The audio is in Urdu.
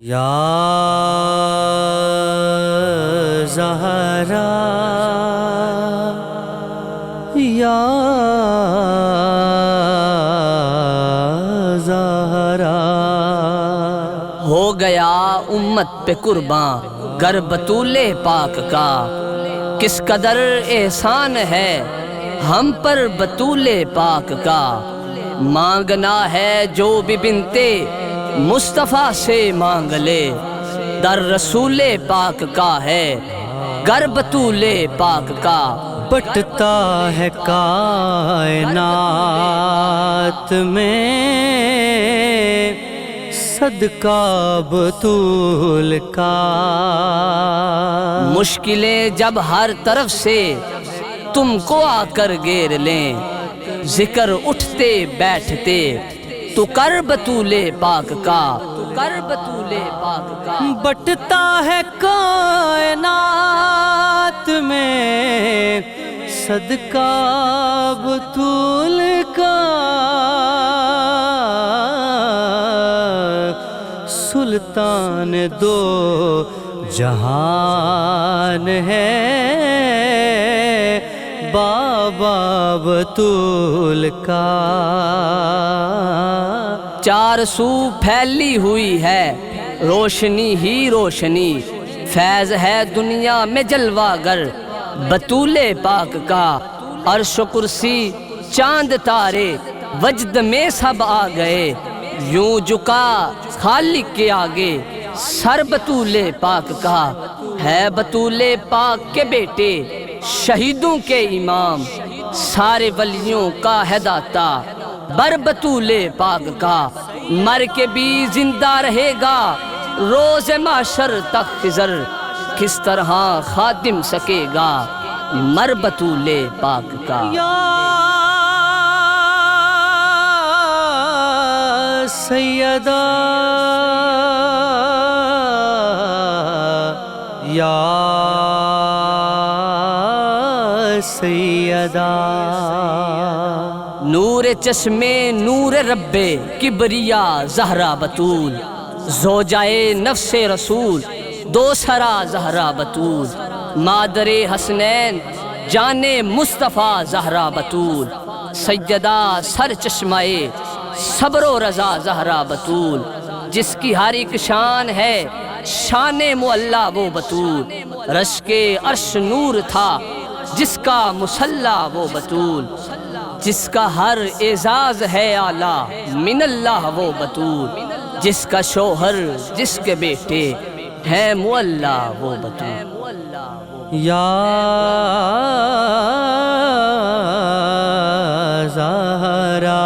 یا زہرا یا زہرا، ہو گیا امت پہ قرباں گر بطول پاک کا، کس قدر احسان ہے ہم پر بطول پاک کا، مانگنا ہے جو بھی بنتے مصطفیٰ سے مانگ لے، در رسول پاک کا ہے گر بطول پاک کا، بٹتا ہے کائنات میں صدقہ بطول کا، مشکلیں جب ہر طرف سے تم کو آ کر گھیر لیں، ذکر اٹھتے بیٹھتے تو کر بطول پاک کا، کر بطول پاک کا، بٹتا ہے کائنات میں صدقہ بطول کا، سلطان دو جہان ہے بابا بطول کا، چار سو پھیلی ہوئی ہے روشنی ہی روشنی، فیض ہے دنیا میں جلوہ گر بطول پاک کا، عرش و کرسی چاند تارے وجد میں سب آ گئے، یوں جھکا خالق کے آگے سر بطول پاک کا، ہے بطول پاک کے بیٹے شہیدوں کے امام، سارے ولیوں کا ہے داتا بر بطول پاک کا، مر کے بھی زندہ رہے گا روز محشر تک خضر، کس طرح خادم سکے گا مر بطول پاک کا، یا سیدہ یا سیدہ، نور چشمے نور رب کبریا زہرا بطول، زوجائے نفس رسول دو سرا زہرا بطول، مادر حسنین جان مصطفیٰ زہرا بطول، سیدہ سر چشمائے صبر و رضا زہرا بطول، جس کی ہر ایک شان ہے شان معلا وہ بطول، رش کے عرش نور تھا جس کا مصلا وہ بطول، جس کا ہر اعزاز ہے اعلیٰ من اللہ وہ بطول، جس کا شوہر جس کے بیٹے ہے معلا وہ بطول، یا زہرا